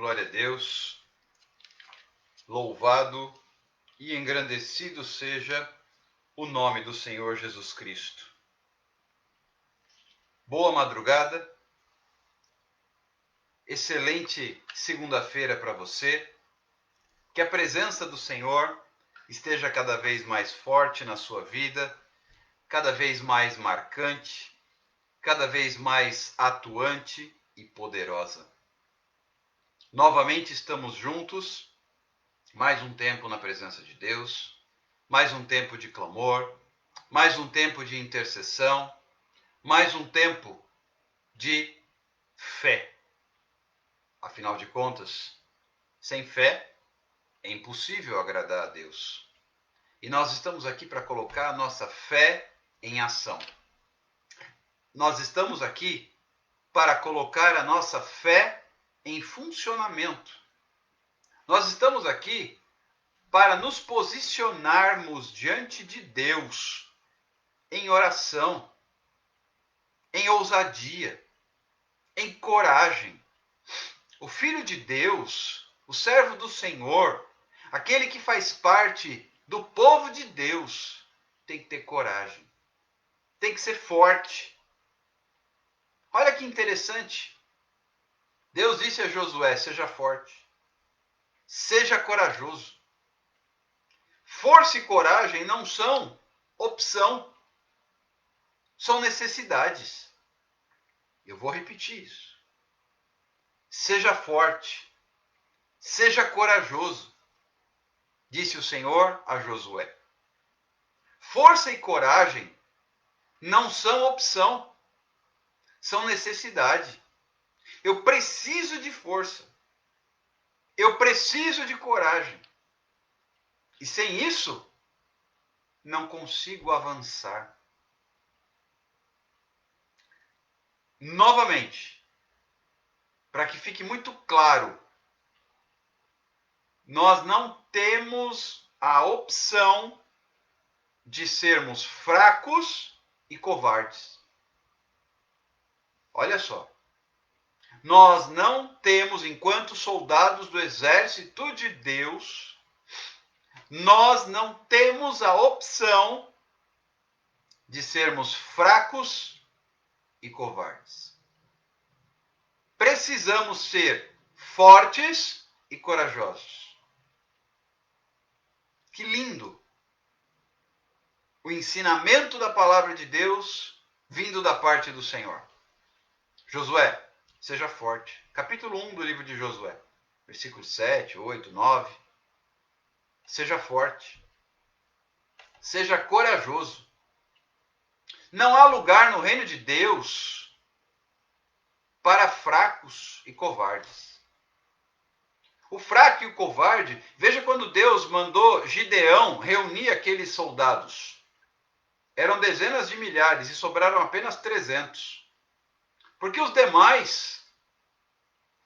Glória a Deus, louvado e engrandecido seja o nome do Senhor Jesus Cristo. Boa madrugada, excelente segunda-feira para você, que a presença do Senhor esteja cada vez mais forte na sua vida, cada vez mais marcante, cada vez mais atuante e poderosa. Novamente estamos juntos, mais um tempo na presença de Deus, mais um tempo de clamor, mais um tempo de intercessão, mais um tempo de fé. Afinal de contas, sem fé é impossível agradar a Deus. E nós estamos aqui para colocar a nossa fé em ação. Nós estamos aqui para colocar a nossa fé em funcionamento. Nós estamos aqui para nos posicionarmos diante de Deus em oração, em ousadia, em coragem. O Filho de Deus, o servo do Senhor, aquele que faz parte do povo de Deus, tem que ter coragem, tem que ser forte. Olha que interessante. Deus disse a Josué: seja forte, seja corajoso. Força e coragem não são opção, são necessidades. Eu vou repetir isso. Seja forte, seja corajoso, disse o Senhor a Josué. Força e coragem não são opção, são necessidade. Eu preciso de força, eu preciso de coragem. E sem isso, não consigo avançar. Novamente, para que fique muito claro, nós não temos a opção de sermos fracos e covardes. Olha só. Nós não temos, enquanto soldados do exército de Deus, nós não temos a opção de sermos fracos e covardes. Precisamos ser fortes e corajosos. Que lindo! O ensinamento da palavra de Deus vindo da parte do Senhor. Josué, seja forte. Capítulo 1 do livro de Josué. Versículos 7, 8, 9. Seja forte. Seja corajoso. Não há lugar no reino de Deus para fracos e covardes. O fraco e o covarde, veja quando Deus mandou Gideão reunir aqueles soldados. Eram dezenas de milhares e sobraram apenas 300. Porque os demais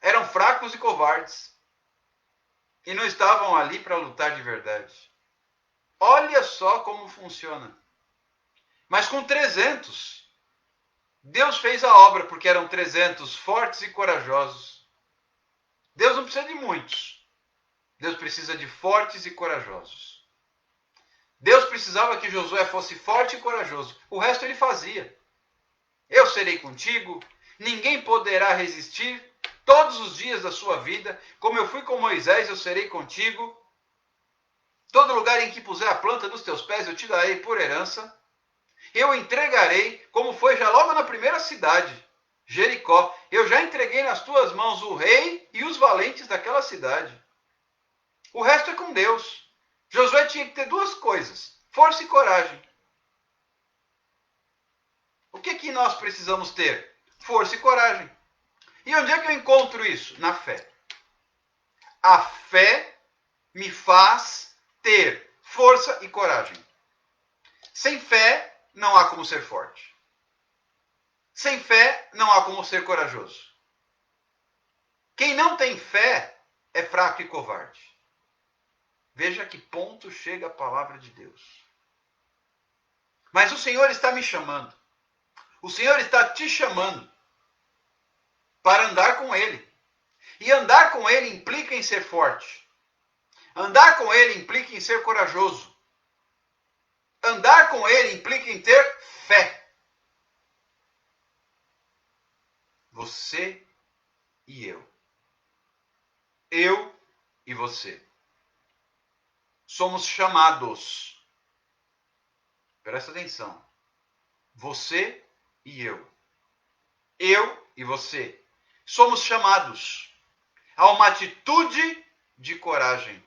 eram fracos e covardes. E não estavam ali para lutar de verdade. Olha só como funciona. Mas com 300, Deus fez a obra, porque eram 300 fortes e corajosos. Deus não precisa de muitos. Deus precisa de fortes e corajosos. Deus precisava que Josué fosse forte e corajoso. O resto ele fazia. Eu serei contigo, ninguém poderá resistir todos os dias da sua vida. Como eu fui com Moisés, eu serei contigo. Todo lugar em que puser a planta dos teus pés, eu te darei por herança. Eu entregarei, como foi já logo na primeira cidade, Jericó. Eu já entreguei nas tuas mãos o rei e os valentes daquela cidade. O resto é com Deus. Josué tinha que ter duas coisas: força e coragem. O que nós precisamos ter? Força e coragem. E onde é que eu encontro isso? Na fé. A fé me faz ter força e coragem. Sem fé, não há como ser forte. Sem fé, não há como ser corajoso. Quem não tem fé é fraco e covarde. Veja que ponto chega a palavra de Deus. Mas o Senhor está me chamando. O Senhor está te chamando para andar com Ele. E andar com ele implica em ser forte. Andar com ele implica em ser corajoso. Andar com ele implica em ter fé. Você e eu. Eu e você. Somos chamados. Presta atenção. Você e eu. Eu e você. Somos chamados a uma atitude de coragem.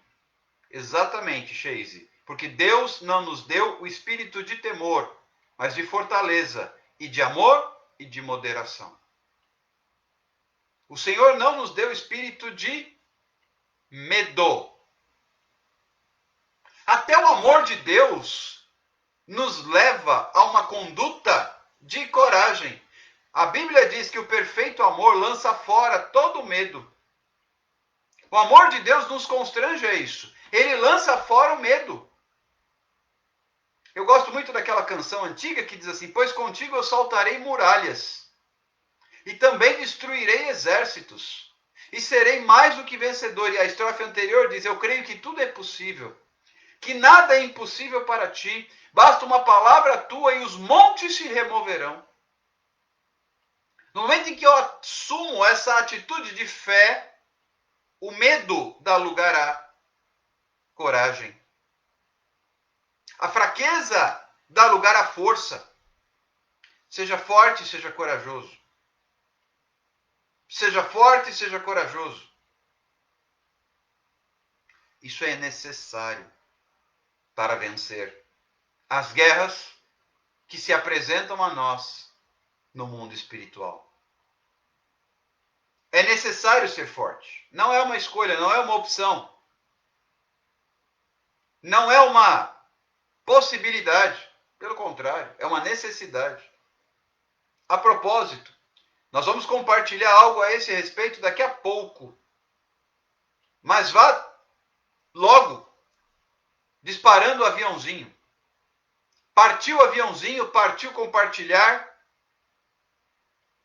Exatamente, Chase. Porque Deus não nos deu o espírito de temor, mas de fortaleza e de amor e de moderação. O Senhor não nos deu espírito de medo. Até o amor de Deus nos leva a uma conduta de coragem. A Bíblia diz que o perfeito amor lança fora todo medo. O amor de Deus nos constrange a isso. Ele lança fora o medo. Eu gosto muito daquela canção antiga que diz assim: pois contigo eu saltarei muralhas, e também destruirei exércitos, e serei mais do que vencedor. E a estrofe anterior diz: eu creio que tudo é possível, que nada é impossível para ti, basta uma palavra tua e os montes se removerão. No momento em que eu assumo essa atitude de fé, o medo dá lugar à coragem. A fraqueza dá lugar à força. Seja forte, seja corajoso. Seja forte, seja corajoso. Isso é necessário para vencer as guerras que se apresentam a nós no mundo espiritual. É necessário ser forte. Não é uma escolha, não é uma opção. Não é uma possibilidade. Pelo contrário, é uma necessidade. A propósito, nós vamos compartilhar algo a esse respeito daqui a pouco. Mas vá logo disparando o aviãozinho. Partiu o aviãozinho, partiu compartilhar,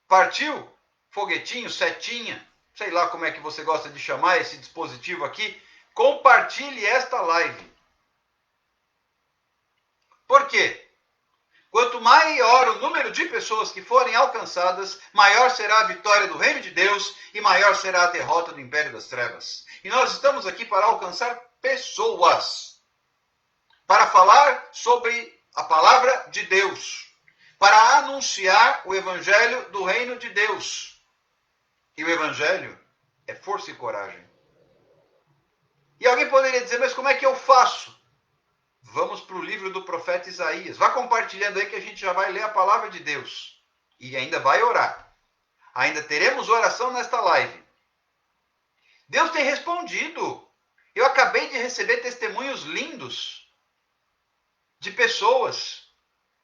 partiu foguetinho, setinha, sei lá como é que você gosta de chamar esse dispositivo aqui. Compartilhe esta live. Por quê? Quanto maior o número de pessoas que forem alcançadas, maior será a vitória do reino de Deus e maior será a derrota do império das trevas. E nós estamos aqui para alcançar pessoas, para falar sobre a palavra de Deus, para anunciar o evangelho do reino de Deus. E o evangelho é força e coragem. E alguém poderia dizer: mas como é que eu faço? Vamos para o livro do profeta Isaías. Vá compartilhando aí que a gente já vai ler a palavra de Deus. E ainda vai orar. Ainda teremos oração nesta live. Deus tem respondido. Eu acabei de receber testemunhos lindos de pessoas.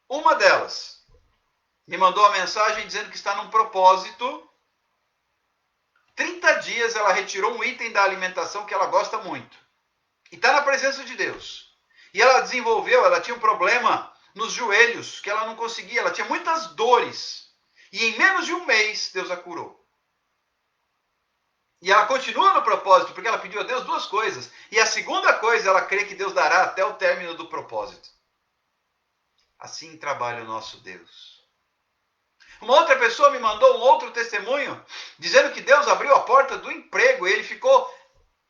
Uma delas me mandou uma mensagem dizendo que está num propósito. 30 dias ela retirou um item da alimentação que ela gosta muito. E está na presença de Deus. E ela tinha um problema nos joelhos, que ela não conseguia, ela tinha muitas dores. E em menos de um mês, Deus a curou. E ela continua no propósito, porque ela pediu a Deus duas coisas. E a segunda coisa, ela crê que Deus dará até o término do propósito. Assim trabalha o nosso Deus. Uma outra pessoa me mandou um outro testemunho, dizendo que Deus abriu a porta do emprego e ele ficou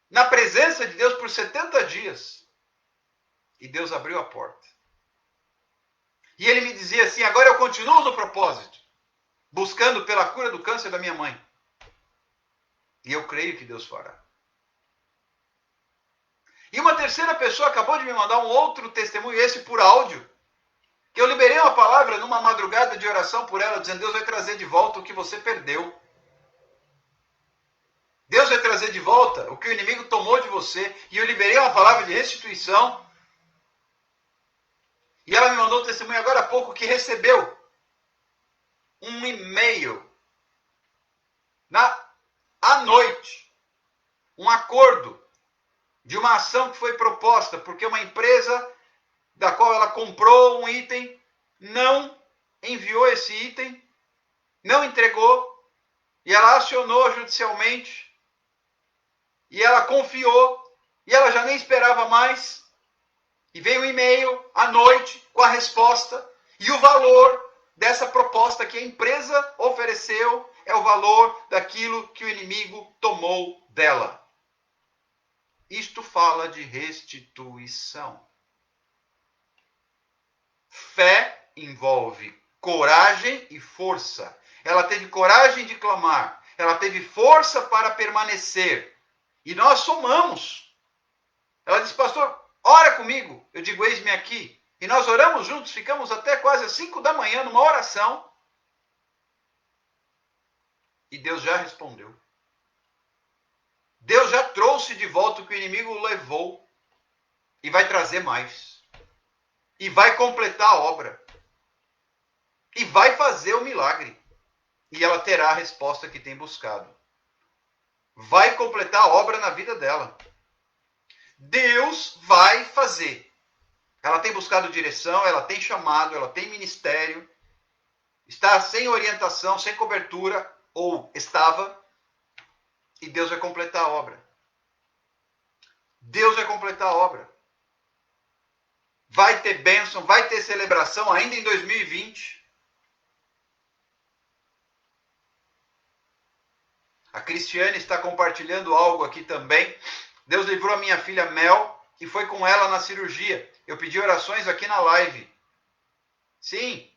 na presença de Deus por 70 dias. E Deus abriu a porta. E ele me dizia assim: agora eu continuo no propósito, buscando pela cura do câncer da minha mãe. E eu creio que Deus fará. E uma terceira pessoa acabou de me mandar um outro testemunho, esse por áudio, que eu liberei uma palavra numa madrugada de oração por ela, dizendo: Deus vai trazer de volta o que você perdeu. Deus vai trazer de volta o que o inimigo tomou de você. E eu liberei uma palavra de restituição. E ela me mandou um testemunho agora há pouco que recebeu um e-mail à noite, um acordo de uma ação que foi proposta, porque uma empresa da qual ela comprou um item não enviou esse item, não entregou, e ela acionou judicialmente E ela confiou, e ela já nem esperava mais. E veio um e-mail à noite com a resposta, e o valor dessa proposta que a empresa ofereceu é o valor daquilo que o inimigo tomou dela. Isto fala de restituição. Fé envolve coragem e força. Ela teve coragem de clamar, ela teve força para permanecer. E nós somamos. Ela disse, pastor, ora comigo. Eu digo, eis-me aqui. E nós oramos juntos, ficamos até quase às 5 da manhã numa oração. E Deus já respondeu. Deus já trouxe de volta o que o inimigo levou. E vai trazer mais. E vai completar a obra. E vai fazer o milagre. E ela terá a resposta que tem buscado. Vai completar a obra na vida dela. Deus vai fazer. Ela tem buscado direção, ela tem chamado, ela tem ministério. Está sem orientação, sem cobertura, ou estava. E Deus vai completar a obra. Deus vai completar a obra. Vai ter bênção, vai ter celebração ainda em 2020. A Cristiane está compartilhando algo aqui também. Deus livrou a minha filha Mel e foi com ela na cirurgia. Eu pedi orações aqui na live. Sim,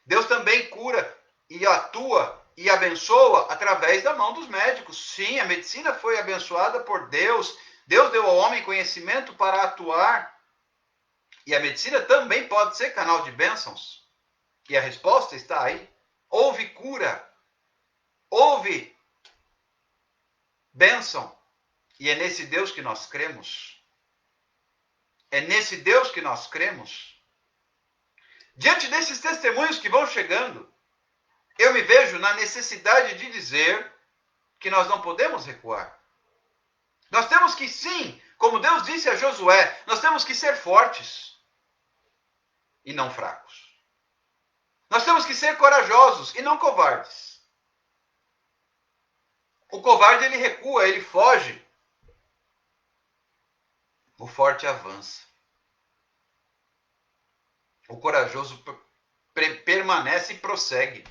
Deus também cura e atua e abençoa através da mão dos médicos. Sim, a medicina foi abençoada por Deus. Deus deu ao homem conhecimento para atuar. E a medicina também pode ser canal de bênçãos. E a resposta está aí. Houve cura. Houve bênção. E é nesse Deus que nós cremos. É nesse Deus que nós cremos. Diante desses testemunhos que vão chegando, eu me vejo na necessidade de dizer que nós não podemos recuar. Nós temos que, sim, como Deus disse a Josué, nós temos que ser fortes e não fracos. Nós temos que ser corajosos e não covardes. O covarde, ele recua, ele foge. O forte avança. O corajoso permanece e prossegue.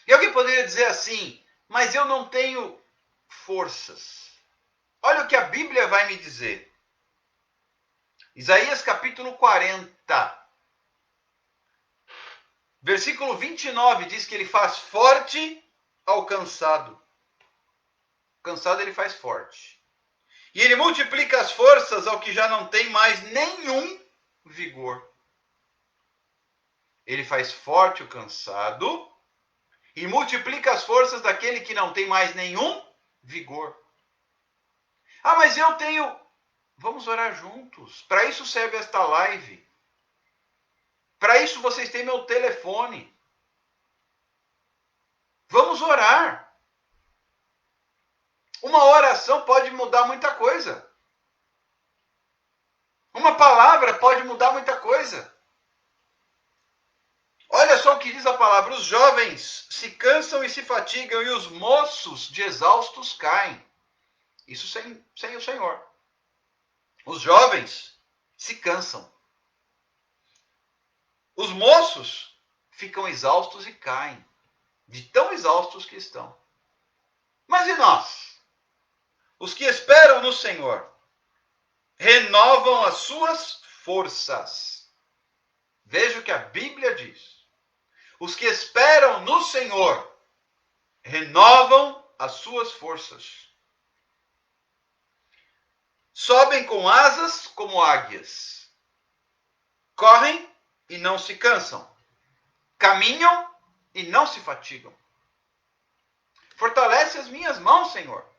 E alguém poderia dizer assim, mas eu não tenho forças. Olha o que a Bíblia vai me dizer. Isaías capítulo 40, versículo 29 diz que ele faz forte ao cansado. O cansado ele faz forte. E ele multiplica as forças ao que já não tem mais nenhum vigor. Ele faz forte o cansado e multiplica as forças daquele que não tem mais nenhum vigor. Ah, mas eu tenho... Vamos orar juntos. Para isso serve esta live. Para isso vocês têm meu telefone. Vamos orar. Uma oração pode mudar muita coisa. Uma palavra pode mudar muita coisa. Olha só o que diz a palavra. Os jovens se cansam e se fatigam e os moços de exaustos caem. Isso sem o Senhor. Os jovens se cansam. Os moços ficam exaustos e caem. De tão exaustos que estão. Mas e nós? Os que esperam no Senhor renovam as suas forças. Veja o que a Bíblia diz. Os que esperam no Senhor renovam as suas forças. Sobem com asas como águias. Correm e não se cansam. Caminham e não se fatigam. Fortalece as minhas mãos, Senhor.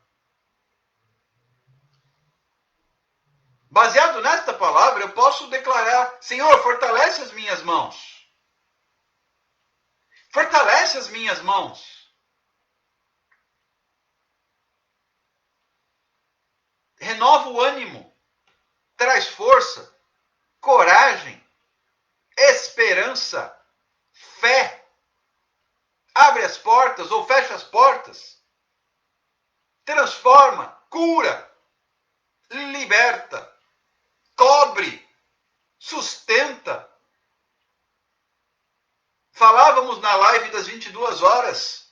Baseado nesta palavra, eu posso declarar: Senhor, fortalece as minhas mãos. Fortalece as minhas mãos. Renova o ânimo. Traz força, coragem, esperança, fé. Abre as portas ou fecha as portas. transforma, cura, liberta, cobre, sustenta. Falávamos na live das 22 horas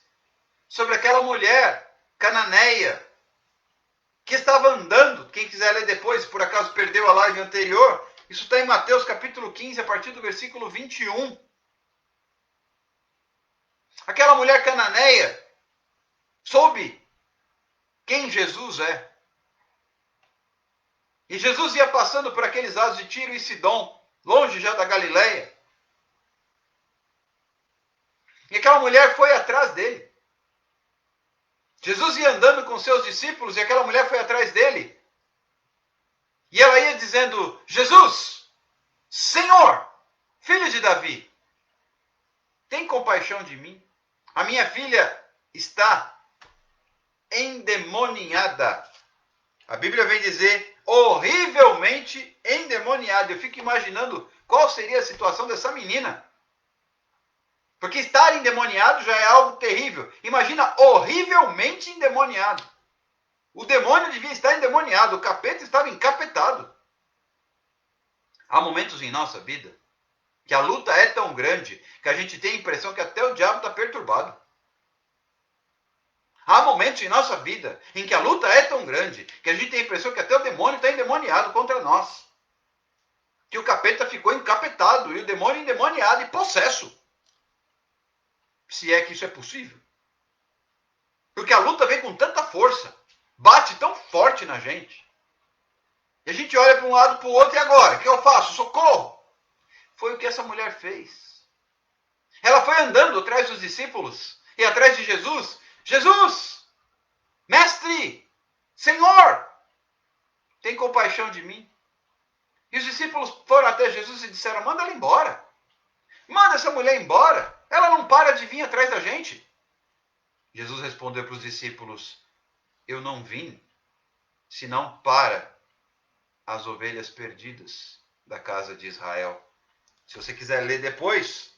sobre aquela mulher cananeia que estava andando. Quem quiser ler depois, por acaso perdeu a live anterior, isso está em Mateus capítulo 15, a partir do versículo 21. Aquela mulher cananeia soube quem Jesus é. E Jesus ia passando por aqueles lados de Tiro e Sidom, longe já da Galileia. E aquela mulher foi atrás dele. Jesus ia andando com seus discípulos e aquela mulher foi atrás dele. E ela ia dizendo: Jesus, Senhor, filho de Davi, tem compaixão de mim. A minha filha está endemoniada. A Bíblia vem dizer horrivelmente endemoniada. Eu fico imaginando qual seria a situação dessa menina. Porque estar endemoniado já é algo terrível. Imagina horrivelmente endemoniado. O demônio devia estar endemoniado, o capeta estava encapetado. Há momentos em nossa vida que a luta é tão grande que a gente tem a impressão que até o diabo está perturbado. Há momentos em nossa vida em que a luta é tão grande que a gente tem a impressão que até o demônio está endemoniado contra nós. Que o capeta ficou encapetado e o demônio endemoniado e possesso. Se é que isso é possível. Porque a luta vem com tanta força, bate tão forte na gente. E a gente olha para um lado para o outro e agora? O que eu faço? Socorro! Foi o que essa mulher fez. Ela foi andando atrás dos discípulos e atrás de Jesus. Jesus! Mestre! Senhor! Tem compaixão de mim? E os discípulos foram até Jesus e disseram: manda ela embora. Manda essa mulher embora. Ela não para de vir atrás da gente. Jesus respondeu para os discípulos: eu não vim senão para as ovelhas perdidas da casa de Israel. Se você quiser ler depois,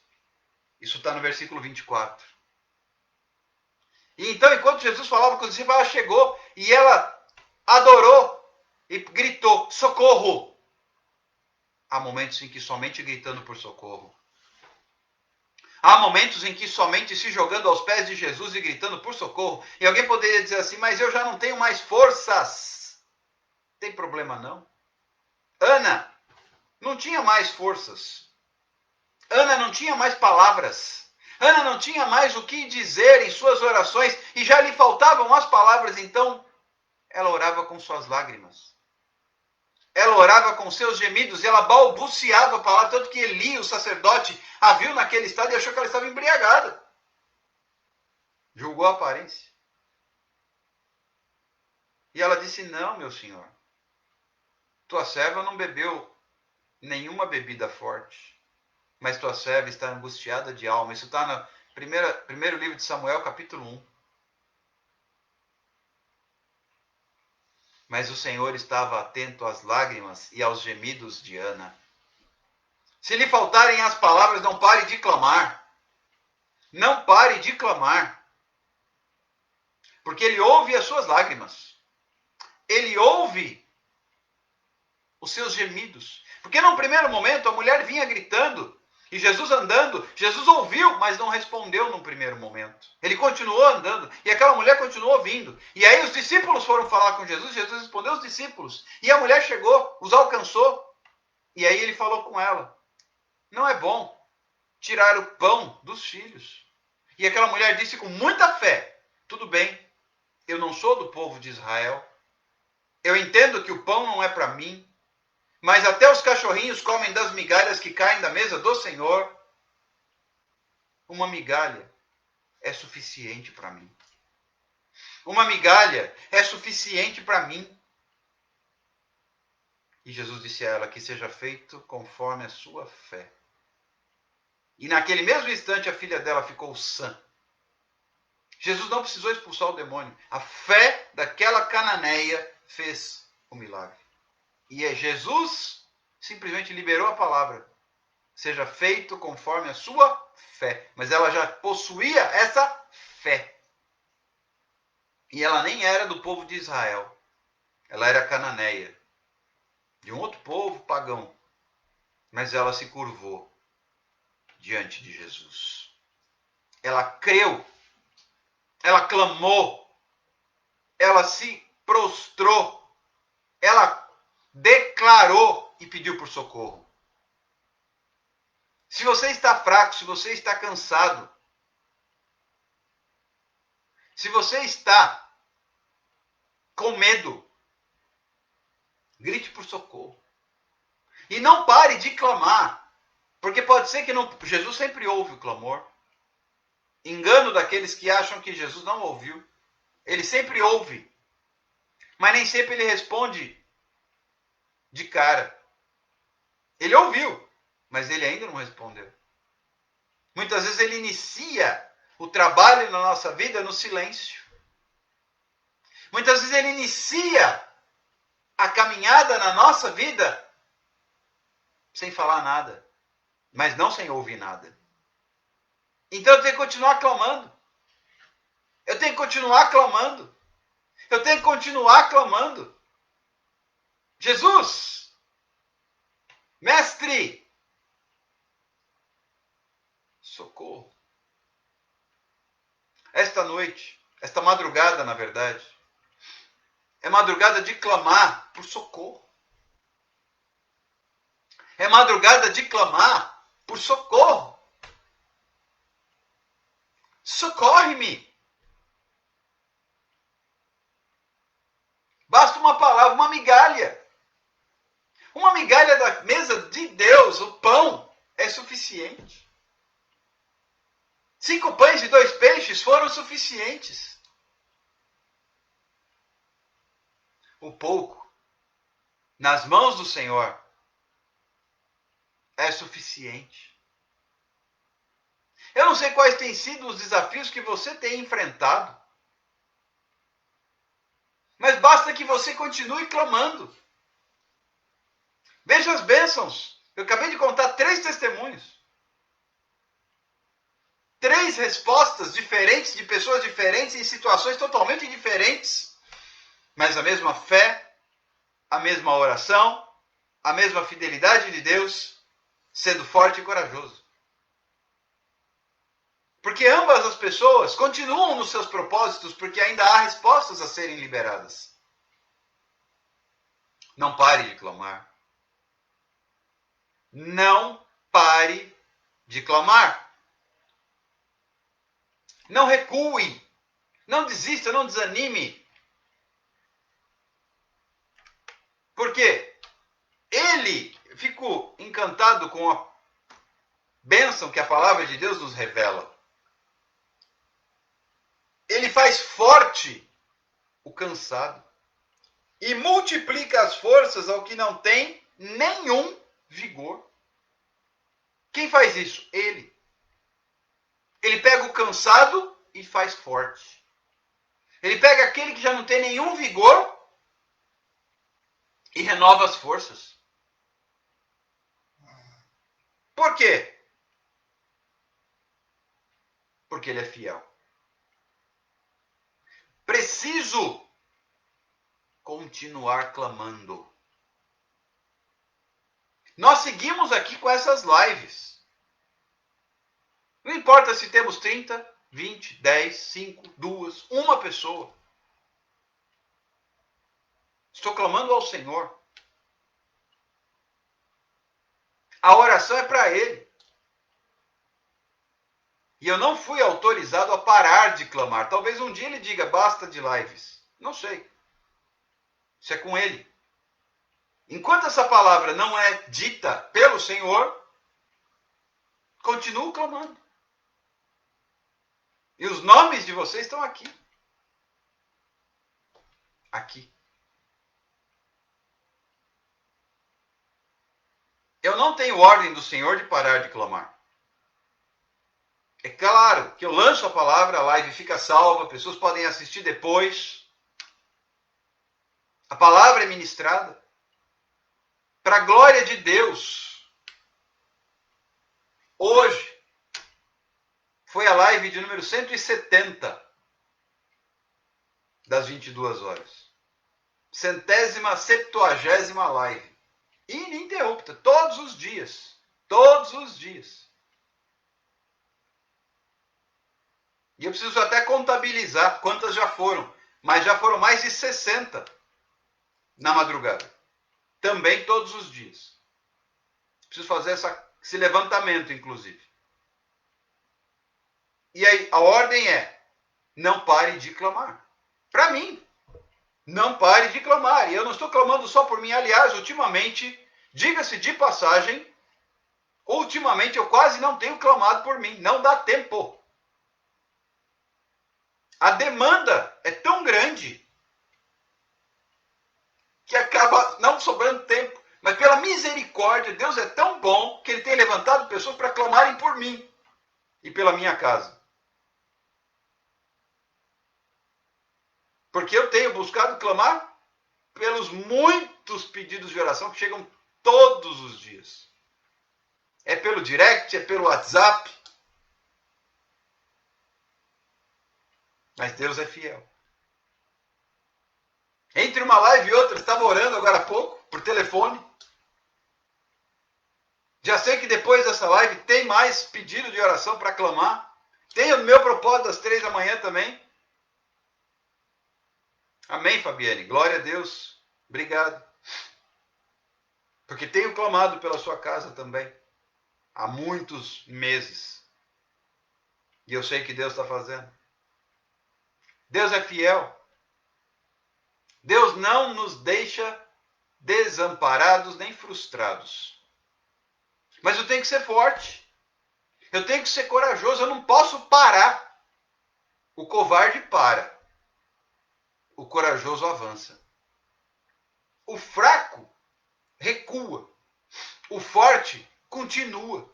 isso está no versículo 24. E então, enquanto Jesus falava com os discípulos, ela chegou e ela adorou e gritou: socorro! Há momentos em que somente gritando por socorro. Há momentos em que somente se jogando aos pés de Jesus e gritando por socorro. E alguém poderia dizer assim: mas eu já não tenho mais forças. Não tem problema não. Ana não tinha mais forças. Ana não tinha mais palavras. Ana não tinha mais o que dizer em suas orações e já lhe faltavam as palavras. Então, ela orava com suas lágrimas. Ela orava com seus gemidos e ela balbuciava a palavra, tanto que Eli, o sacerdote, a viu naquele estado e achou que ela estava embriagada. Julgou a aparência. E ela disse: não, meu senhor, tua serva não bebeu nenhuma bebida forte, mas tua serva está angustiada de alma. Isso está no primeiro livro de Samuel, capítulo 1. Mas o Senhor estava atento às lágrimas e aos gemidos de Ana. Se lhe faltarem as palavras, não pare de clamar. Não pare de clamar. Porque Ele ouve as suas lágrimas. Ele ouve os seus gemidos. Porque num primeiro momento a mulher vinha gritando e Jesus andando. Jesus ouviu, mas não respondeu num primeiro momento. Ele continuou andando e aquela mulher continuou vindo. E aí os discípulos foram falar com Jesus. Jesus respondeu aos discípulos. E a mulher chegou, os alcançou. E aí ele falou com ela: não é bom tirar o pão dos filhos. E aquela mulher disse com muita fé: tudo bem, eu não sou do povo de Israel. Eu entendo que o pão não é para mim. Mas até os cachorrinhos comem das migalhas que caem da mesa do Senhor. Uma migalha é suficiente para mim. Uma migalha é suficiente para mim. E Jesus disse a ela: que seja feito conforme a sua fé. E naquele mesmo instante a filha dela ficou sã. Jesus não precisou expulsar o demônio. A fé daquela cananeia fez o milagre. E Jesus simplesmente liberou a palavra: seja feito conforme a sua fé. Mas ela já possuía essa fé. E ela nem era do povo de Israel. Ela era cananeia, de um outro povo pagão. Mas ela se curvou diante de Jesus. Ela creu, ela clamou, ela se prostrou, ela declarou e pediu por socorro. Se você está fraco, se você está cansado, se você está com medo, grite por socorro. E não pare de clamar, porque pode ser que não. Jesus sempre ouve o clamor. Engano daqueles que acham que Jesus não ouviu. Ele sempre ouve, mas nem sempre ele responde de cara. Ele ouviu, mas ele ainda não respondeu. Muitas vezes ele inicia o trabalho na nossa vida no silêncio. Muitas vezes ele inicia a caminhada na nossa vida sem falar nada, mas não sem ouvir nada. Então eu tenho que continuar clamando. Eu tenho que continuar clamando. Eu tenho que continuar clamando. Jesus, mestre, socorro. Esta noite, esta madrugada, na verdade, é madrugada de clamar por socorro. É madrugada de clamar por socorro. Socorre-me. Basta uma palavra, uma migalha. Uma migalha da mesa de Deus, o pão, é suficiente. 5 pães e 2 peixes foram suficientes. O pouco, nas mãos do Senhor, é suficiente. Eu não sei quais têm sido os desafios que você tem enfrentado, mas basta que você continue clamando. Veja as bênçãos. Eu acabei de contar 3 testemunhos. 3 respostas diferentes de pessoas diferentes em situações totalmente diferentes. Mas a mesma fé, a mesma oração, a mesma fidelidade de Deus, sendo forte e corajoso. Porque ambas as pessoas continuam nos seus propósitos, porque ainda há respostas a serem liberadas. Não pare de clamar. Não pare de clamar. Não recue. Não desista, não desanime. Porque fico encantado com a bênção que a palavra de Deus nos revela. Ele faz forte o cansado e multiplica as forças ao que não tem nenhum vigor. Quem faz isso? Ele. Ele pega o cansado e faz forte. Ele pega aquele que já não tem nenhum vigor e renova as forças. Por quê? Porque ele é fiel. Preciso continuar clamando. Nós seguimos aqui com essas lives. Não importa se temos 30, 20, 10, 5, 2, uma pessoa. Estou clamando ao Senhor. A oração é para Ele. E eu não fui autorizado a parar de clamar. Talvez um dia Ele diga, basta de lives. Não sei. Isso é com Ele. Enquanto essa palavra não é dita pelo Senhor, continuo clamando. E os nomes de vocês estão aqui. Aqui. Eu não tenho ordem do Senhor de parar de clamar. É claro que eu lanço a palavra, a live fica salva, pessoas podem assistir depois. A palavra é ministrada. Para a glória de Deus. Hoje foi a live de número 170. das 22 horas. 170ª live. Ininterrupta, todos os dias. Todos os dias. E eu preciso até contabilizar quantas já foram. Mas já foram mais de 60 na madrugada. Também todos os dias. Preciso fazer esse levantamento, inclusive. E aí, a ordem é: não pare de clamar. Para mim, não pare de clamar. E eu não estou clamando só por mim. Aliás, ultimamente, diga-se de passagem, ultimamente eu quase não tenho clamado por mim. Não dá tempo. A demanda é tão grande que acaba não sobrando tempo. Mas pela misericórdia, Deus é tão bom que Ele tem levantado pessoas para clamarem por mim e pela minha casa. Porque eu tenho buscado clamar pelos muitos pedidos de oração que chegam todos os dias. É pelo direct, é pelo WhatsApp. Mas Deus é fiel. Entre uma live e outra, estava orando agora há pouco, por telefone. Já sei que depois dessa live tem mais pedido de oração para clamar. Tem o meu propósito das 3 da manhã também. Amém, Fabiane. Glória a Deus. Obrigado. Porque tenho clamado pela sua casa também. Há muitos meses. E eu sei que Deus está fazendo. Deus é fiel. Deus não nos deixa desamparados nem frustrados. Mas eu tenho que ser forte. Eu tenho que ser corajoso. Eu não posso parar. O covarde para. O corajoso avança. O fraco recua. O forte continua.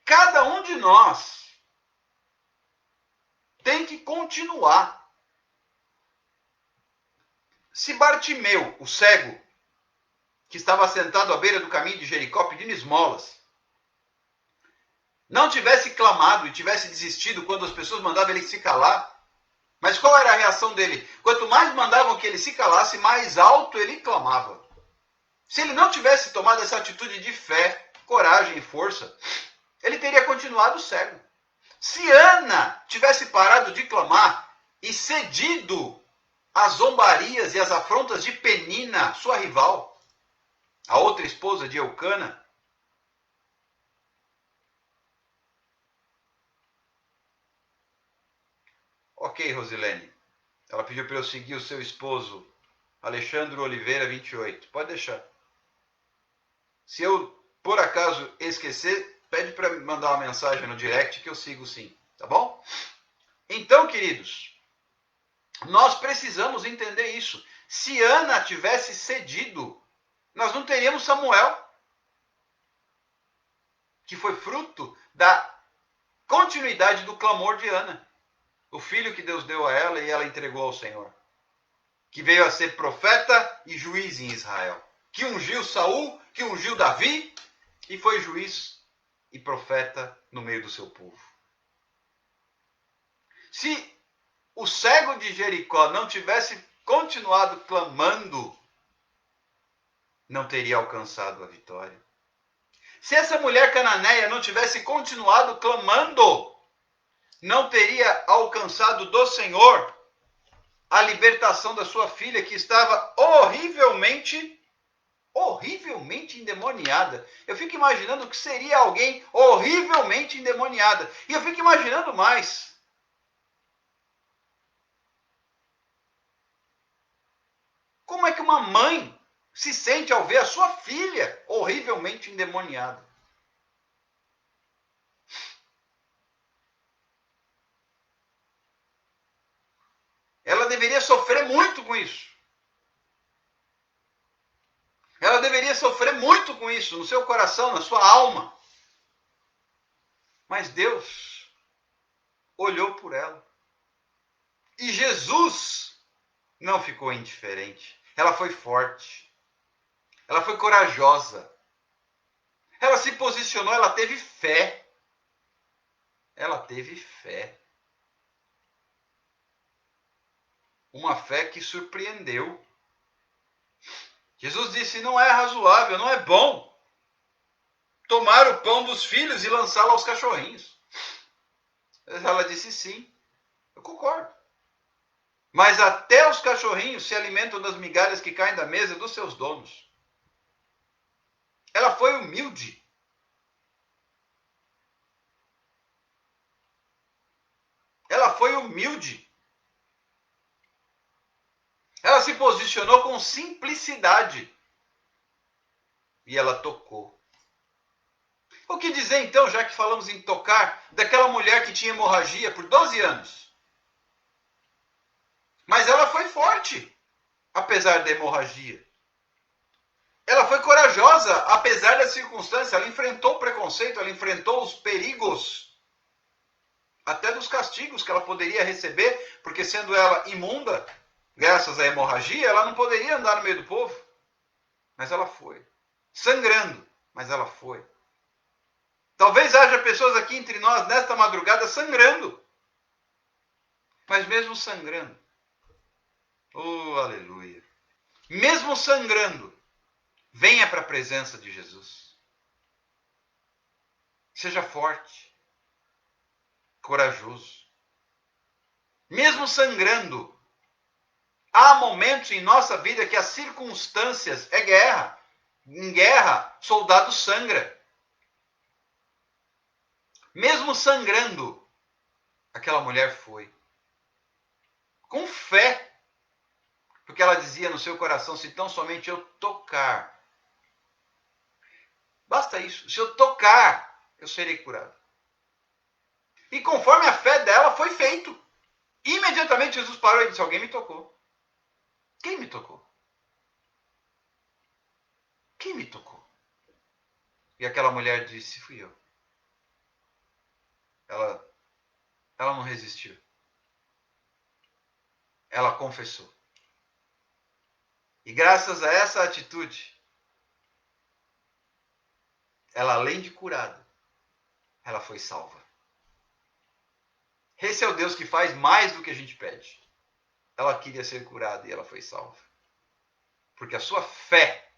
Cada um de nós tem que continuar. Se Bartimeu, o cego, que estava sentado à beira do caminho de Jericó pedindo esmolas, não tivesse clamado e tivesse desistido quando as pessoas mandavam ele se calar, mas qual era a reação dele? Quanto mais mandavam que ele se calasse, mais alto ele clamava. Se ele não tivesse tomado essa atitude de fé, coragem e força, ele teria continuado cego. Se Ana tivesse parado de clamar e cedido às zombarias e às afrontas de Penina, sua rival, a outra esposa de Eucana, ok, Rosilene. Ela pediu para eu seguir o seu esposo, Alexandre Oliveira, 28. Pode deixar. Se eu, por acaso, esquecer, pede para me mandar uma mensagem no direct que eu sigo sim. Tá bom? Então, queridos, nós precisamos entender isso. Se Ana tivesse cedido, nós não teríamos Samuel, que foi fruto da continuidade do clamor de Ana. O filho que Deus deu a ela e ela entregou ao Senhor. Que veio a ser profeta e juiz em Israel. Que ungiu Saul, que ungiu Davi e foi juiz e profeta no meio do seu povo. Se o cego de Jericó não tivesse continuado clamando, não teria alcançado a vitória. Se essa mulher cananeia não tivesse continuado clamando, não teria alcançado do Senhor a libertação da sua filha, que estava horrivelmente endemoniada. Eu fico imaginando o que seria alguém horrivelmente endemoniada. E eu fico imaginando mais. Como é que uma mãe se sente ao ver a sua filha horrivelmente endemoniada? Ela deveria sofrer muito com isso. Ela deveria sofrer muito com isso, no seu coração, na sua alma. Mas Deus olhou por ela. E Jesus não ficou indiferente. Ela foi forte. Ela foi corajosa. Ela se posicionou, ela teve fé. Ela teve fé. uma fé que surpreendeu. Jesus disse: não é razoável, não é bom tomar o pão dos filhos e lançá-lo aos cachorrinhos. Ela disse: sim, eu concordo. Mas até os cachorrinhos se alimentam das migalhas que caem da mesa dos seus donos. Ela foi humilde. Ela foi humilde. Ela se posicionou com simplicidade. E ela tocou. O que dizer então, já que falamos em tocar, daquela mulher que tinha hemorragia por 12 anos? Mas ela foi forte, apesar da hemorragia. Ela foi corajosa, apesar da circunstância. Ela enfrentou o preconceito, ela enfrentou os perigos, até dos castigos que ela poderia receber, porque sendo ela imunda, graças à hemorragia, ela não poderia andar no meio do povo. Mas ela foi. Sangrando, mas ela foi. Talvez haja pessoas aqui entre nós, nesta madrugada, sangrando. Mas mesmo sangrando, oh, aleluia, mesmo sangrando, venha para a presença de Jesus. Seja forte, corajoso. Mesmo sangrando, há momentos em nossa vida que as circunstâncias é guerra. Em guerra, soldado sangra. Mesmo sangrando, aquela mulher foi. Com fé. Porque ela dizia no seu coração: se tão somente eu tocar. Basta isso. Se eu tocar, eu serei curado. E conforme a fé dela, foi feito. Imediatamente Jesus parou e disse: alguém me tocou. Quem me tocou? Quem me tocou? E aquela mulher disse: fui eu. Ela não resistiu. Ela confessou. E graças a essa atitude, ela, além de curada, ela foi salva. Esse é o Deus que faz mais do que a gente pede. Ela queria ser curada e ela foi salva. Porque a sua fé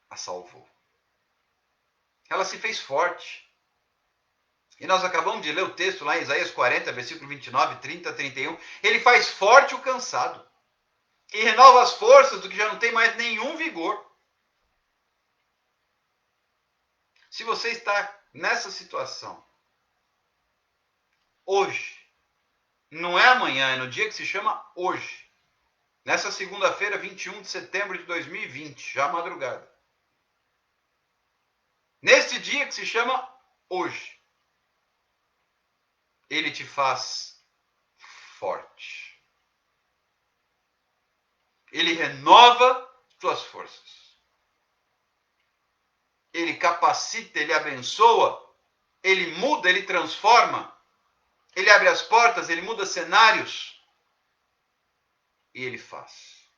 a salvou. Ela se fez forte. E nós acabamos de ler o texto lá em Isaías 40, versículo 29, 30, 31. Ele faz forte o cansado. E renova as forças do que já não tem mais nenhum vigor. Se você está nessa situação, hoje, não é amanhã, é no dia que se chama hoje. Nessa segunda-feira, 21 de setembro de 2020, já madrugada. Neste dia que se chama hoje, ele te faz forte. Ele renova tuas forças. Ele capacita, ele abençoa, ele muda, ele transforma, ele abre as portas, ele muda cenários. E ele faz.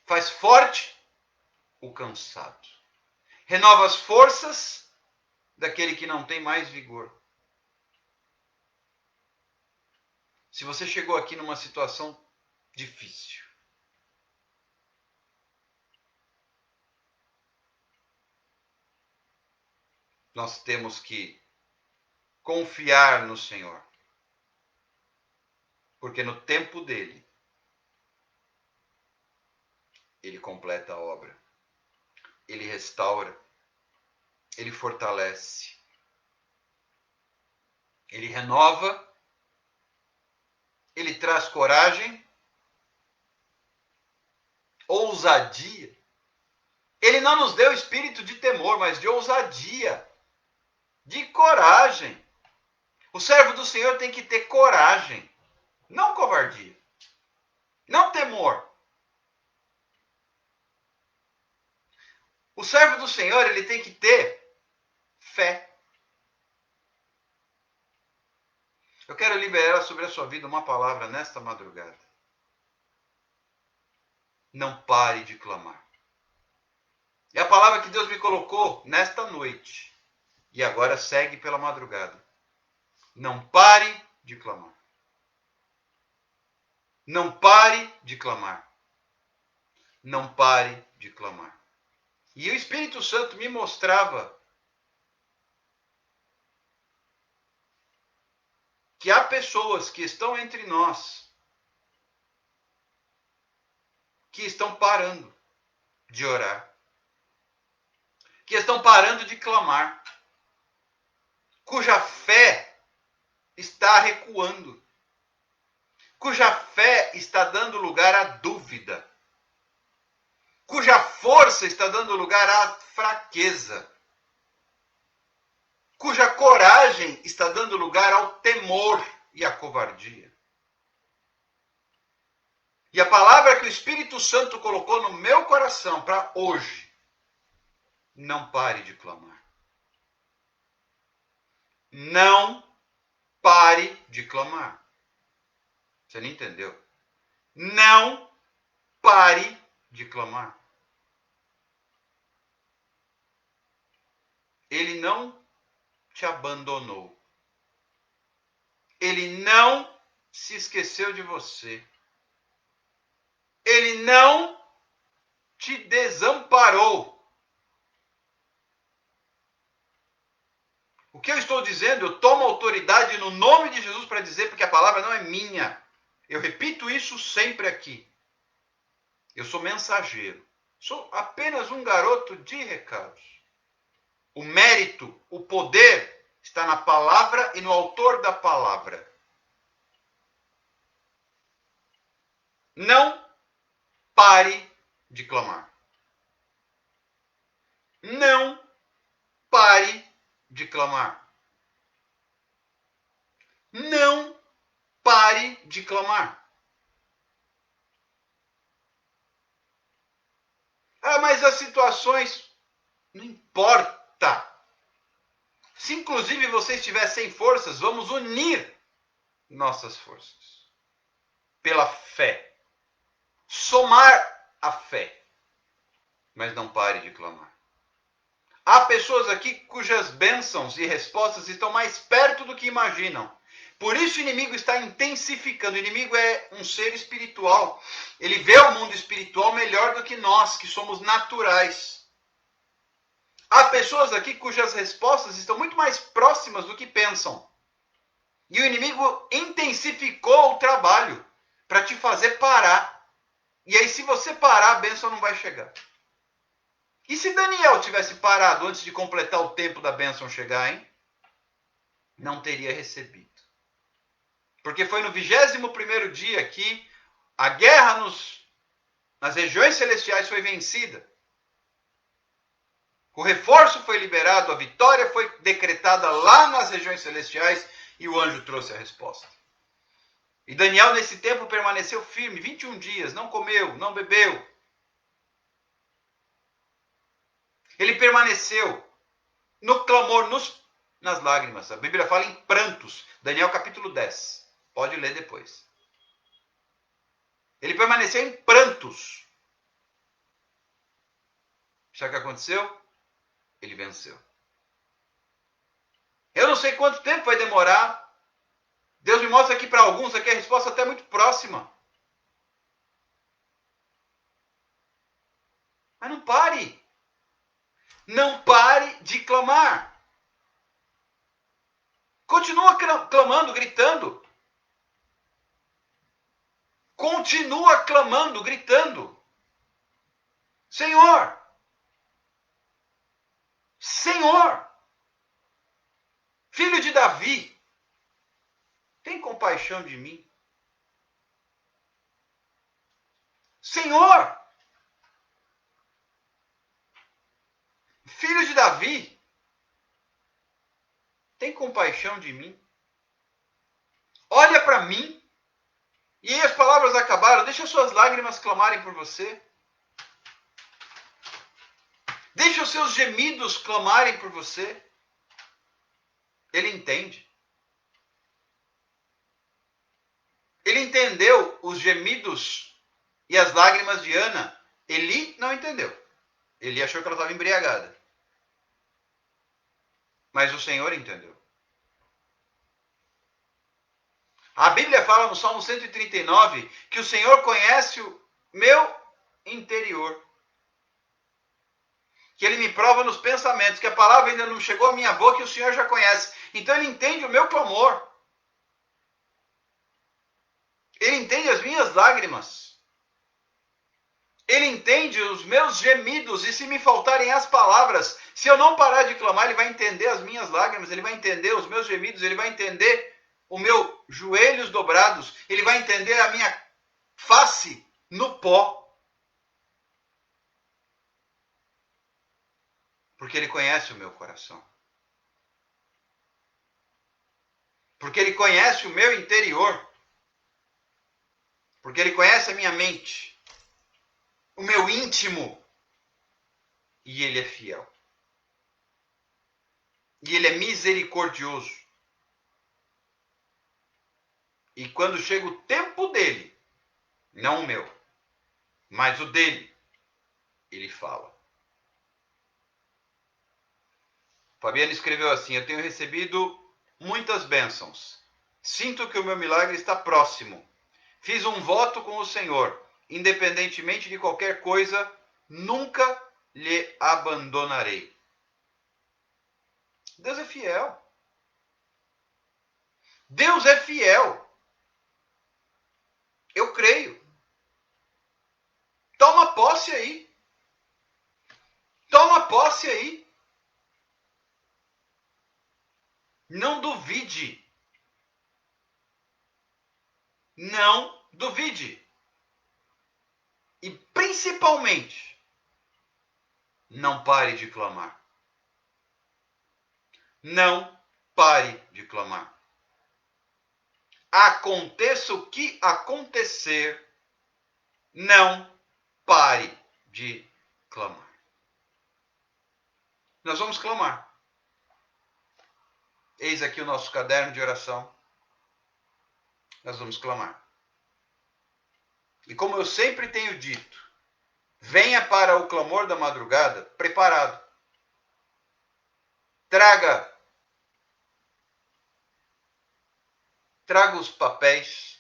Faz forte o cansado. Renova as forças daquele que não tem mais vigor. Se você chegou aqui numa situação difícil, nós temos que confiar no Senhor. Porque no tempo dele, ele completa a obra. Ele restaura. Ele fortalece. Ele renova. Ele traz coragem. Ousadia. Ele não nos deu espírito de temor, mas de ousadia. De coragem. O servo do Senhor tem que ter coragem. Não covardia. Não temor. O servo do Senhor, ele tem que ter fé. Eu quero liberar sobre a sua vida uma palavra nesta madrugada. Não pare de clamar. É a palavra que Deus me colocou nesta noite. E agora segue pela madrugada. Não pare de clamar. Não pare de clamar. Não pare de clamar. E o Espírito Santo me mostrava que há pessoas que estão entre nós que estão parando de orar, que estão parando de clamar, cuja fé está recuando, cuja fé está dando lugar à dúvida, cuja força está dando lugar à fraqueza, cuja coragem está dando lugar ao temor e à covardia. E a palavra que o Espírito Santo colocou no meu coração para hoje: não pare de clamar. Não pare de clamar. Você não entendeu? Não pare de clamar. Ele não te abandonou. Ele não se esqueceu de você. Ele não te desamparou. O que eu estou dizendo, eu tomo autoridade no nome de Jesus para dizer, porque a palavra não é minha. Eu repito isso sempre aqui. Eu sou mensageiro. Sou apenas um garoto de recados. O mérito, o poder está na palavra e no autor da palavra. Não pare de clamar. Não pare de clamar. Não pare de clamar. Ah, mas as situações... Não importa. Se inclusive você estiver sem forças, vamos unir nossas forças. Pela fé. Somar a fé. Mas não pare de clamar. Há pessoas aqui cujas bênçãos e respostas estão mais perto do que imaginam. Por isso o inimigo está intensificando. O inimigo é um ser espiritual. Ele vê o mundo espiritual melhor do que nós, que somos naturais. Há pessoas aqui cujas respostas estão muito mais próximas do que pensam. E o inimigo intensificou o trabalho para te fazer parar. E aí, se você parar, a bênção não vai chegar. E se Daniel tivesse parado antes de completar o tempo da bênção chegar, hein? Não teria recebido. Porque foi no 21º dia que a guerra nas regiões celestiais foi vencida. O reforço foi liberado, a vitória foi decretada lá nas regiões celestiais e o anjo trouxe a resposta. E Daniel, nesse tempo, permaneceu firme, 21 dias, não comeu, não bebeu. Ele permaneceu no clamor, nas lágrimas. A Bíblia fala em prantos. Daniel capítulo 10. Pode ler depois. Ele permaneceu em prantos. Sabe o que aconteceu? Ele venceu. Eu não sei quanto tempo vai demorar. Deus me mostra aqui para alguns aqui a resposta até muito próxima. Mas não pare. Não pare de clamar. Continua clamando, gritando. Continua clamando, gritando. Senhor! Senhor! Filho de Davi! Tem compaixão de mim. Senhor! Filho de Davi! Tem compaixão de mim. Olha para mim. E aí as palavras acabaram. Deixa suas lágrimas clamarem por você. Deixa os seus gemidos clamarem por você. Ele entende. Ele entendeu os gemidos e as lágrimas de Ana. Eli não entendeu. Eli achou que ela estava embriagada. Mas o Senhor entendeu. A Bíblia fala no Salmo 139 que o Senhor conhece o meu interior. Que Ele me prova nos pensamentos, que a palavra ainda não chegou à minha boca e o Senhor já conhece. Então Ele entende o meu clamor. Ele entende as minhas lágrimas. Ele entende os meus gemidos, e se me faltarem as palavras, se eu não parar de clamar, Ele vai entender as minhas lágrimas, Ele vai entender os meus gemidos, Ele vai entender o meu joelhos dobrados, Ele vai entender a minha face no pó. Porque Ele conhece o meu coração. Porque Ele conhece o meu interior. Porque Ele conhece a minha mente. O meu íntimo. E Ele é fiel. E Ele é misericordioso. E quando chega o tempo dele, não o meu, mas o dele, Ele fala. Fabiano escreveu assim: eu tenho recebido muitas bênçãos. Sinto que o meu milagre está próximo. Fiz um voto com o Senhor. Independentemente de qualquer coisa, nunca lhe abandonarei. Deus é fiel. Deus é fiel. Eu creio. Toma posse aí. Toma posse aí. Não duvide. Não duvide. E principalmente, não pare de clamar. Não pare de clamar. Aconteça o que acontecer, não pare de clamar. Nós vamos clamar. Eis aqui o nosso caderno de oração. Nós vamos clamar. E como eu sempre tenho dito, venha para o clamor da madrugada preparado. Traga os papéis,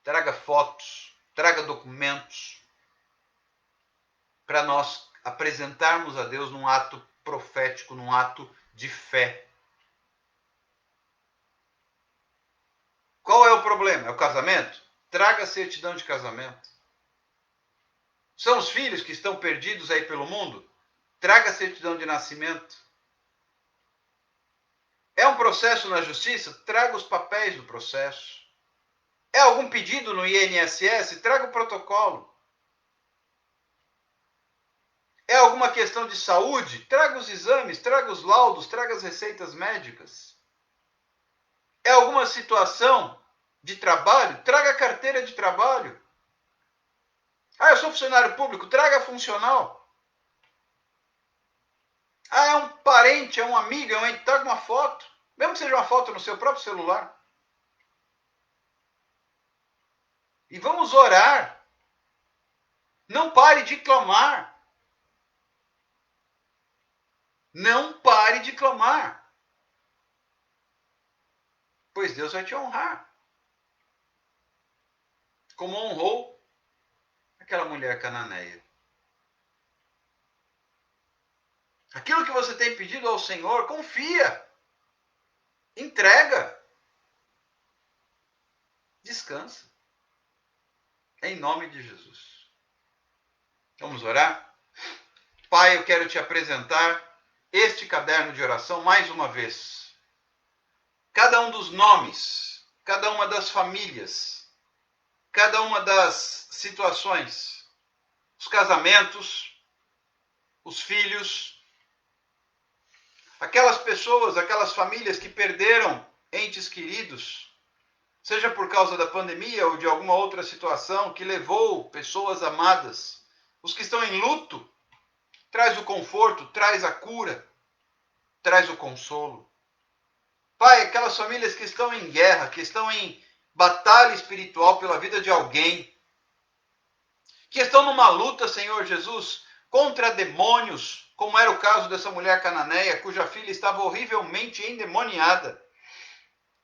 traga fotos, traga documentos, para nós apresentarmos a Deus num ato profético, num ato de fé. Qual é o problema? É o casamento? Traga a certidão de casamento. São os filhos que estão perdidos aí pelo mundo? Traga a certidão de nascimento. É um processo na justiça? Traga os papéis do processo. É algum pedido no INSS? Traga o protocolo. É alguma questão de saúde? Traga os exames, traga os laudos, traga as receitas médicas. É alguma situação de trabalho? Traga a carteira de trabalho. Ah, eu sou funcionário público, traga a funcional. Ah, é um parente, é um amigo, traga uma foto. Mesmo que seja uma foto no seu próprio celular. E vamos orar. Não pare de clamar. Não pare de clamar. Pois Deus vai te honrar. Como honrou aquela mulher cananeia. Aquilo que você tem pedido ao Senhor, confia. Entrega. Descansa. Em nome de Jesus. Vamos orar? Pai, eu quero te apresentar este caderno de oração mais uma vez. Cada um dos nomes, cada uma das famílias, cada uma das situações, os casamentos, os filhos, aquelas pessoas, aquelas famílias que perderam entes queridos, seja por causa da pandemia ou de alguma outra situação que levou pessoas amadas, os que estão em luto, traz o conforto, traz a cura, traz o consolo. Pai, aquelas famílias que estão em guerra, que estão em batalha espiritual pela vida de alguém, que estão numa luta, Senhor Jesus, contra demônios, como era o caso dessa mulher cananeia, cuja filha estava horrivelmente endemoniada.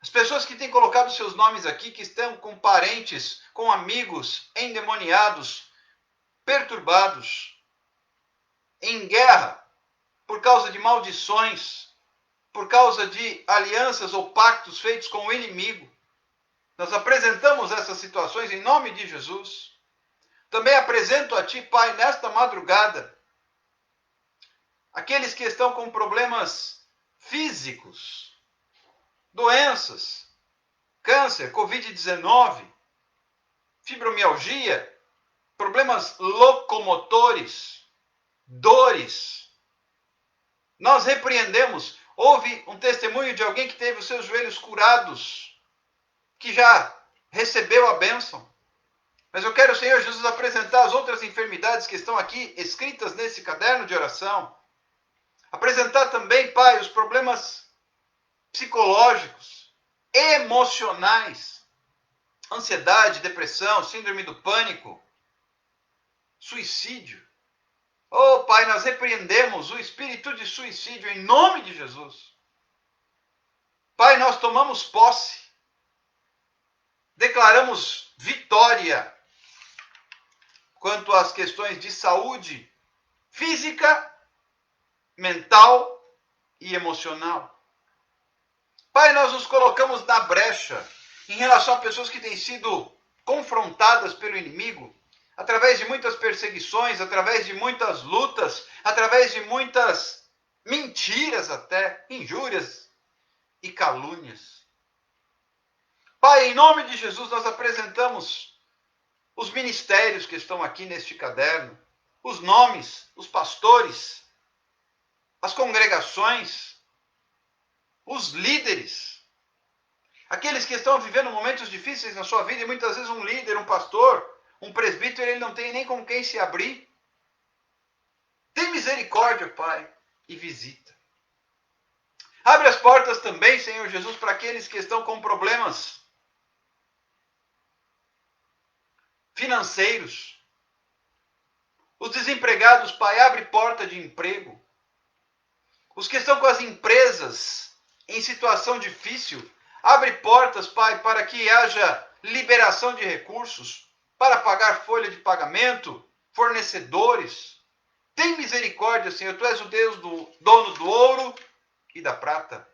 As pessoas que têm colocado seus nomes aqui, que estão com parentes, com amigos endemoniados, perturbados, em guerra, por causa de maldições, por causa de alianças ou pactos feitos com o inimigo. Nós apresentamos essas situações em nome de Jesus. Também apresento a Ti, Pai, nesta madrugada, aqueles que estão com problemas físicos, doenças, câncer, Covid-19, fibromialgia, problemas locomotores, dores. Nós repreendemos. Houve um testemunho de alguém que teve os seus joelhos curados, que já recebeu a bênção. Mas eu quero, Senhor Jesus, apresentar as outras enfermidades que estão aqui escritas nesse caderno de oração. Apresentar também, Pai, os problemas psicológicos, emocionais, ansiedade, depressão, síndrome do pânico, suicídio. Oh, Pai, nós repreendemos o espírito de suicídio em nome de Jesus. Pai, nós tomamos posse, declaramos vitória quanto às questões de saúde física, mental e emocional. Pai, nós nos colocamos na brecha em relação a pessoas que têm sido confrontadas pelo inimigo, através de muitas perseguições, através de muitas lutas, através de muitas mentiras até, injúrias e calúnias. Pai, em nome de Jesus, nós apresentamos os ministérios que estão aqui neste caderno, os nomes, os pastores, as congregações, os líderes, aqueles que estão vivendo momentos difíceis na sua vida, e muitas vezes um líder, um pastor, um presbítero, ele não tem nem com quem se abrir. Tem misericórdia, Pai, e visita. Abre as portas também, Senhor Jesus, para aqueles que estão com problemas financeiros. Os desempregados, Pai, abre porta de emprego. Os que estão com as empresas em situação difícil, abre portas, Pai, para que haja liberação de recursos, para pagar folha de pagamento, fornecedores. Tem misericórdia, Senhor. Tu és o Deus dono do ouro e da prata.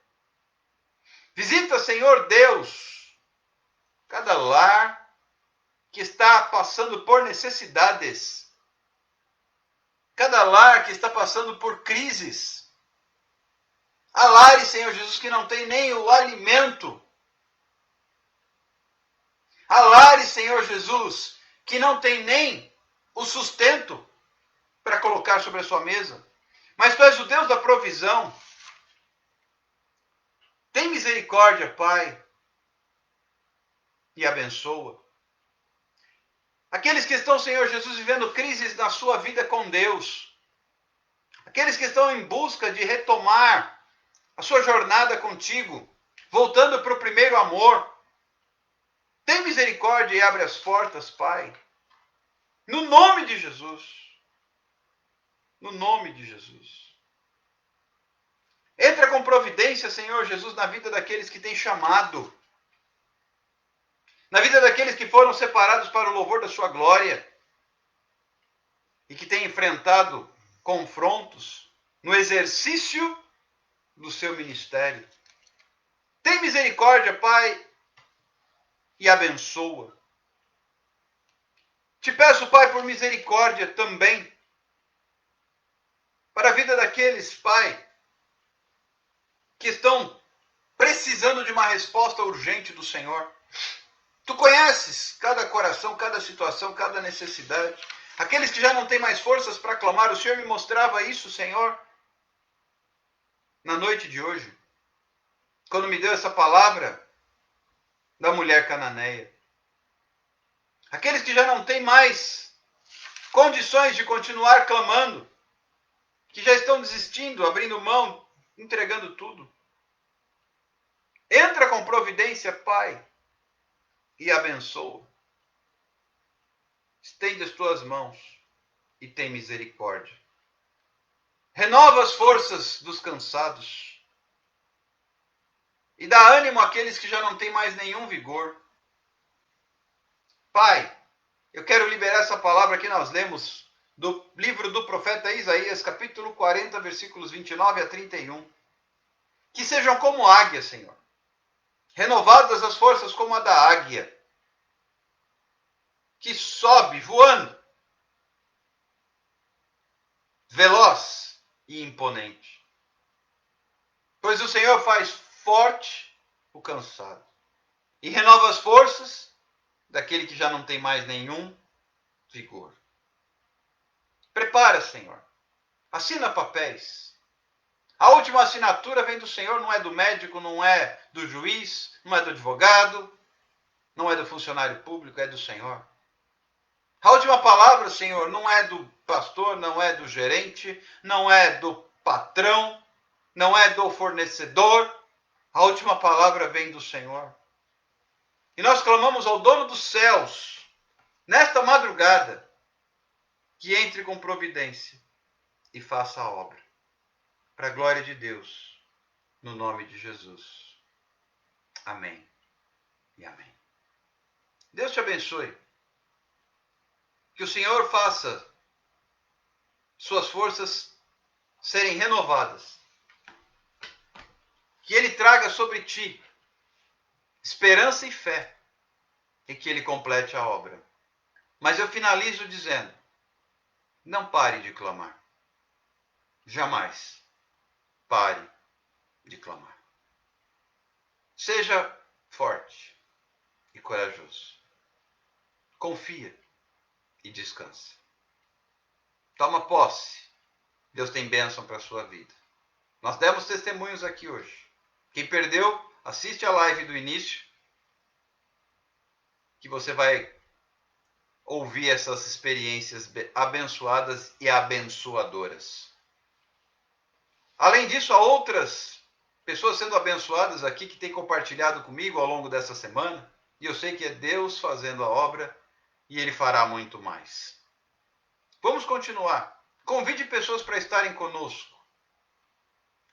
Visita, Senhor Deus, cada lar que está passando por necessidades. Cada lar que está passando por crises. Há lares, Senhor Jesus, que não tem nem o alimento. Há lares, Senhor Jesus, que não tem nem o sustento para colocar sobre a sua mesa. Mas Tu és o Deus da provisão. Tem misericórdia, Pai, e abençoa. Aqueles que estão, Senhor Jesus, vivendo crises na sua vida com Deus. Aqueles que estão em busca de retomar a sua jornada contigo, voltando para o primeiro amor. Tem misericórdia e abre as portas, Pai. No nome de Jesus. No nome de Jesus. Entra com providência, Senhor Jesus, na vida daqueles que têm chamado. Na vida daqueles que foram separados para o louvor da sua glória. E que têm enfrentado confrontos no exercício do seu ministério. Tem misericórdia, Pai, e abençoa. Te peço, Pai, por misericórdia também, para a vida daqueles, Pai, que estão precisando de uma resposta urgente do Senhor. Tu conheces cada coração, cada situação, cada necessidade. Aqueles que já não têm mais forças para clamar, o Senhor me mostrava isso, Senhor, na noite de hoje, quando me deu essa palavra da mulher cananeia. Aqueles que já não têm mais condições de continuar clamando, que já estão desistindo, abrindo mão, entregando tudo. Entra com providência, Pai, e abençoa. Estende as tuas mãos e tem misericórdia. Renova as forças dos cansados. e dá ânimo àqueles que já não têm mais nenhum vigor. Pai, eu quero liberar essa palavra que nós lemos do livro do profeta Isaías, capítulo 40, versículos 29 a 31. Que sejam como águias, Senhor. Renovadas as forças como a da águia, que sobe voando, veloz e imponente. Pois o Senhor faz forte o cansado e renova as forças daquele que já não tem mais nenhum vigor. Prepara, Senhor. Assina papéis. A última assinatura vem do Senhor, não é do médico, não é do juiz, não é do advogado, não é do funcionário público, é do Senhor. A última palavra, Senhor, não é do pastor, não é do gerente, não é do patrão, não é do fornecedor. A última palavra vem do Senhor. E nós clamamos ao dono dos céus, nesta madrugada, que entre com providência e faça a obra. Para a glória de Deus, no nome de Jesus. Amém e amém. Deus te abençoe. Que o Senhor faça suas forças serem renovadas. Que Ele traga sobre ti esperança e fé. E que Ele complete a obra. Mas eu finalizo dizendo, não pare de clamar. Jamais pare de clamar. Seja forte e corajoso. Confia e descansa. Toma posse. Deus tem bênção para a sua vida. Nós demos testemunhos aqui hoje. Quem perdeu, assiste a live do início, que você vai ouvir essas experiências abençoadas e abençoadoras. Além disso, há outras pessoas sendo abençoadas aqui que têm compartilhado comigo ao longo dessa semana. E eu sei que é Deus fazendo a obra e Ele fará muito mais. Vamos continuar. Convide pessoas para estarem conosco.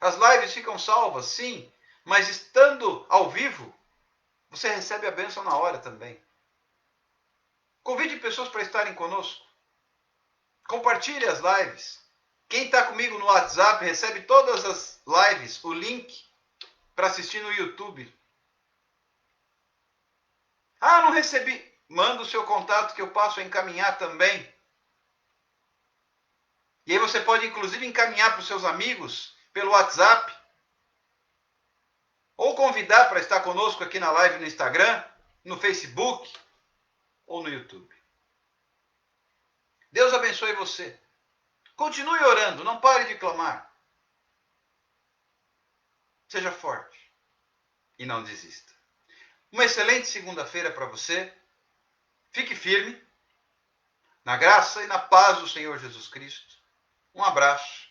As lives ficam salvas, sim, mas estando ao vivo, você recebe a bênção na hora também. Convide pessoas para estarem conosco. Compartilhe as lives. Quem está comigo no WhatsApp recebe todas as lives, o link para assistir no YouTube. Ah, não recebi. Manda o seu contato que eu passo a encaminhar também. E aí você pode inclusive encaminhar para os seus amigos pelo WhatsApp. Ou convidar para estar conosco aqui na live no Instagram, no Facebook ou no YouTube. Deus abençoe você. Continue orando, não pare de clamar. Seja forte e não desista. Uma excelente segunda-feira para você. Fique firme, na graça e na paz do Senhor Jesus Cristo. Um abraço.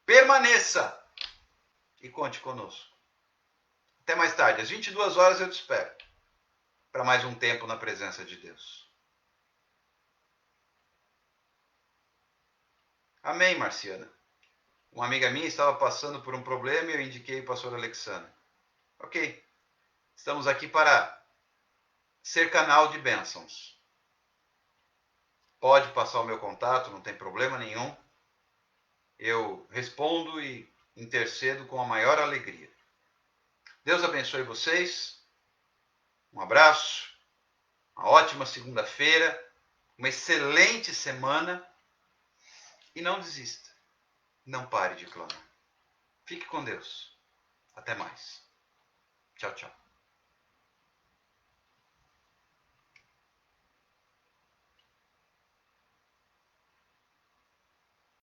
Permaneça e conte conosco. Até mais tarde, às 22 horas eu te espero para mais um tempo na presença de Deus. Amém, Marciana. Uma amiga minha estava passando por um problema e eu indiquei o pastor Alexandre. Ok. Estamos aqui para ser canal de bênçãos. Pode passar o meu contato, não tem problema nenhum. Eu respondo e intercedo com a maior alegria. Deus abençoe vocês. Um abraço. Uma ótima segunda-feira. Uma excelente semana. E não desista. Não pare de clamar. Fique com Deus. Até mais. Tchau, tchau.